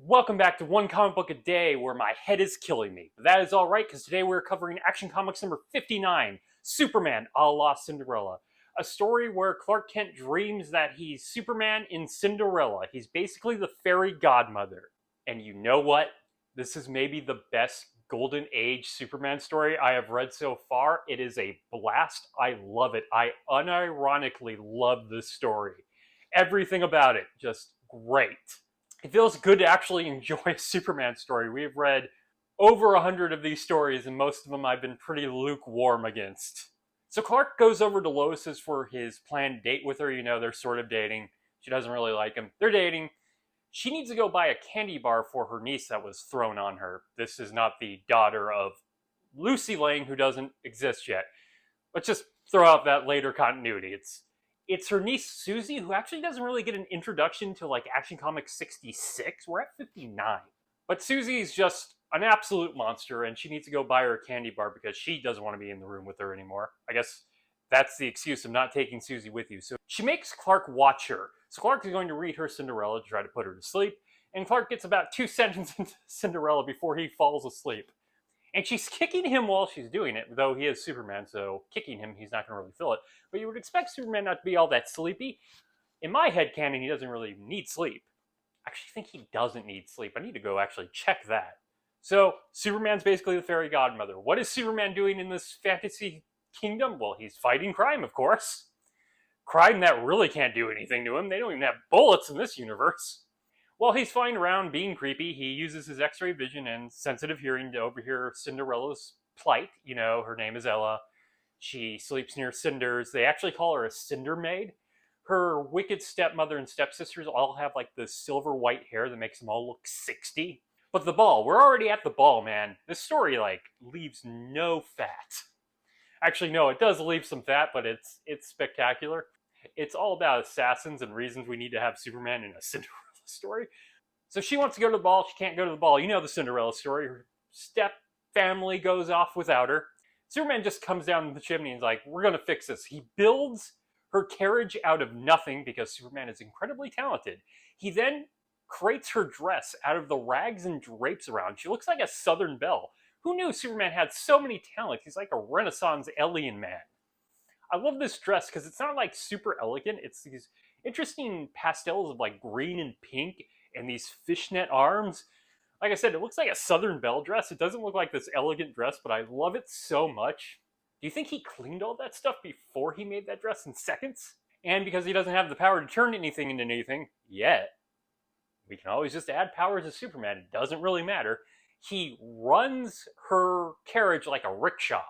Welcome back to One Comic Book a Day, where my head is killing me. But that is alright, because today we're covering Action Comics number 59, Superman A La Cinderella. A story where Clark Kent dreams that he's Superman in Cinderella. He's basically the fairy godmother. And you know what? This is maybe the best Golden Age Superman story I have read so far. It is a blast. I love it. I unironically love this story. Everything about it, just great. It feels good to actually enjoy a Superman story. We've read over 100 of these stories, and most of them I've been pretty lukewarm against. So Clark goes over to Lois's for his planned date with her. You know, they're sort of dating. She doesn't really like him. They're dating. She needs to go buy a candy bar for her niece that was thrown on her. This is not the daughter of Lucy Lane, who doesn't exist yet. Let's just throw out that later continuity. It's her niece Susie, who actually doesn't really get an introduction to like Action Comics 66. We're at 59. But Susie's just an absolute monster, and she needs to go buy her a candy bar because she doesn't want to be in the room with her anymore. I guess that's the excuse of not taking Susie with you. So she makes Clark watch her. So Clark is going to read her Cinderella to try to put her to sleep, and Clark gets about 2 sentences into Cinderella before he falls asleep. And she's kicking him while she's doing it, though he is Superman, so kicking him, he's not going to really feel it. But you would expect Superman not to be all that sleepy. In my headcanon, he doesn't really need sleep. I actually think he doesn't need sleep. I need to go actually check that. So, Superman's basically the fairy godmother. What is Superman doing in this fantasy kingdom? Well, he's fighting crime, of course. Crime that really can't do anything to him. They don't even have bullets in this universe. While he's flying around being creepy, he uses his X-ray vision and sensitive hearing to overhear Cinderella's plight. You know, her name is Ella. She sleeps near cinders. They actually call her a cinder maid. Her wicked stepmother and stepsisters all have like the silver white hair that makes them all look 60. But the ball, we're already at the ball, man. This story like leaves no fat. Actually, no, it does leave some fat, but it's spectacular. It's all about assassins and reasons we need to have Superman in a Cinderella story. So she wants to go to the ball. She can't go to the ball. You know the Cinderella story. Her step family goes off without her. Superman just comes down the chimney and is like, we're going to fix this. He builds her carriage out of nothing because Superman is incredibly talented. He then creates her dress out of the rags and drapes around. She looks like a Southern belle. Who knew Superman had so many talents? He's like a Renaissance alien man. I love this dress because it's not like super elegant. It's these interesting pastels of like green and pink and these fishnet arms. Like I said, it looks like a Southern belle dress. It doesn't look like this elegant dress, but I love it so much. Do you think he cleaned all that stuff before he made that dress in seconds? And because he doesn't have the power to turn anything into anything yet, we can always just add power to Superman. It doesn't really matter. He runs her carriage like a rickshaw.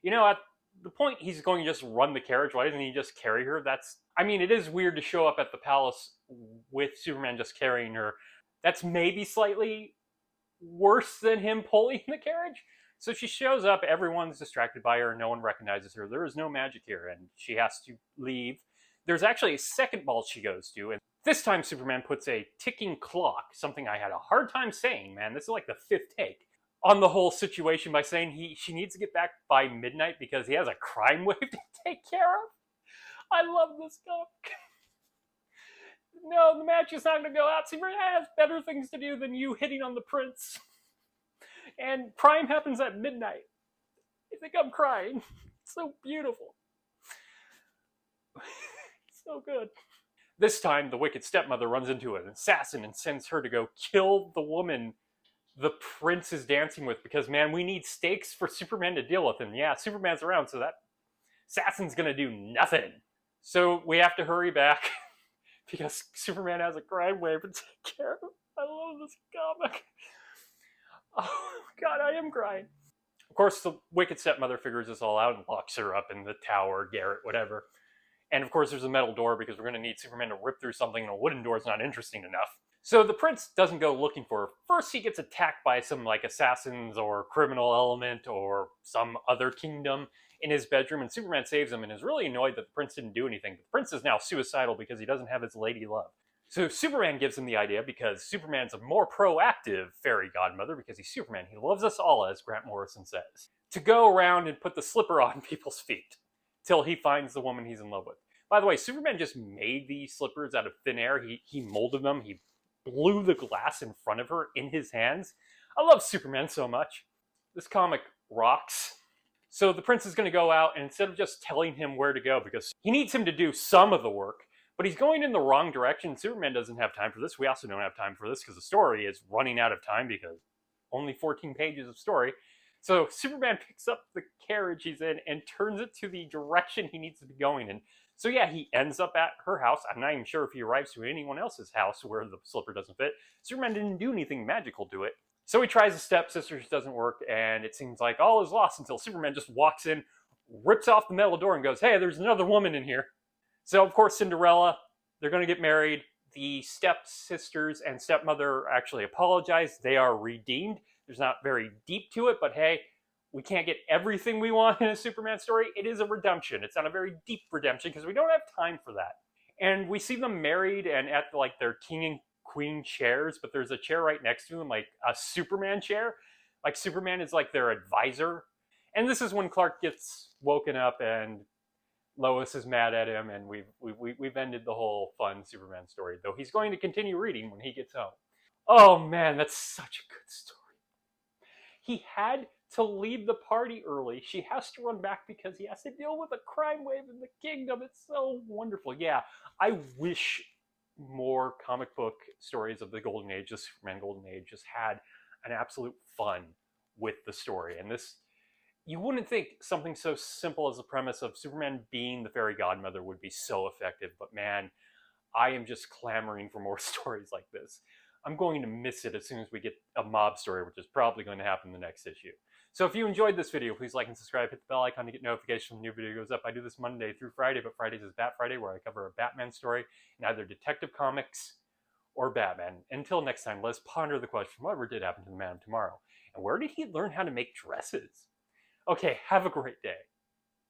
You know, at the point he's going to just run the carriage, why doesn't he just carry her? I mean, it is weird to show up at the palace with Superman just carrying her. That's maybe slightly worse than him pulling the carriage. So she shows up, everyone's distracted by her, no one recognizes her. There is no magic here, and she has to leave. There's actually a second ball she goes to, and this time Superman puts a ticking clock, something I had a hard time saying, man. This is like the 5th take, on the whole situation by saying she needs to get back by midnight because he has a crime wave to take care of. I love this comic. No, the match is not going to go out. Superman has better things to do than you hitting on the prince. And crime happens at midnight. I think I'm crying. It's so beautiful. It's so good. This time, the wicked stepmother runs into an assassin and sends her to go kill the woman the prince is dancing with because, man, we need stakes for Superman to deal with. And yeah, Superman's around, so that assassin's gonna do nothing. So we have to hurry back because Superman has a crime wave to take care of. I love this comic. Oh, God, I am crying. Of course, the wicked stepmother figures this all out and locks her up in the tower, garret, whatever. And of course, there's a metal door because we're going to need Superman to rip through something, and a wooden door is not interesting enough. So the prince doesn't go looking for her. First, he gets attacked by some like assassins or criminal element or some other kingdom in his bedroom, and Superman saves him and is really annoyed that the prince didn't do anything. The prince is now suicidal because he doesn't have his lady love. So Superman gives him the idea because Superman's a more proactive fairy godmother because he's Superman. He loves us all, as Grant Morrison says, to go around and put the slipper on people's feet till he finds the woman he's in love with. By the way, Superman just made these slippers out of thin air. He molded them. He blew the glass in front of her in his hands. I love Superman so much. This comic rocks. So the prince is going to go out, and instead of just telling him where to go, because he needs him to do some of the work, but he's going in the wrong direction. Superman doesn't have time for this. We also don't have time for this because the story is running out of time because only 14 pages of story. So Superman picks up the carriage he's in and turns it to the direction he needs to be going in. So yeah, he ends up at her house. I'm not even sure if he arrives to anyone else's house where the slipper doesn't fit. Superman didn't do anything magical to it. So he tries the stepsisters, doesn't work, and it seems like all is lost until Superman just walks in, rips off the metal door, and goes, hey, there's another woman in here. So, of course, Cinderella, they're going to get married. The stepsisters and stepmother actually apologize. They are redeemed. There's not very deep to it, but hey, we can't get everything we want in a Superman story. It is a redemption. It's not a very deep redemption because we don't have time for that. And we see them married and at like their king and queen chairs, but there's a chair right next to them, like a Superman chair. Like Superman is like their advisor. And this is when Clark gets woken up and Lois is mad at him, and we've ended the whole fun Superman story, though he's going to continue reading when he gets home. Oh man, that's such a good story. He had to leave the party early. She has to run back because he has to deal with a crime wave in the kingdom. It's so wonderful. Yeah, I wish more comic book stories of the Golden Age, the Superman Golden Age, just had an absolute fun with the story. And this, you wouldn't think something so simple as the premise of Superman being the fairy godmother would be so effective, but man, I am just clamoring for more stories like this. I'm going to miss it as soon as we get a mob story, which is probably going to happen in the next issue. So if you enjoyed this video, please like and subscribe, hit the bell icon to get notifications when a new video goes up. I do this Monday through Friday, but Fridays is Bat Friday, where I cover a Batman story in either Detective Comics or Batman. Until next time, let's ponder the question, whatever did happen to the Man of Tomorrow? And where did he learn how to make dresses? Okay, have a great day.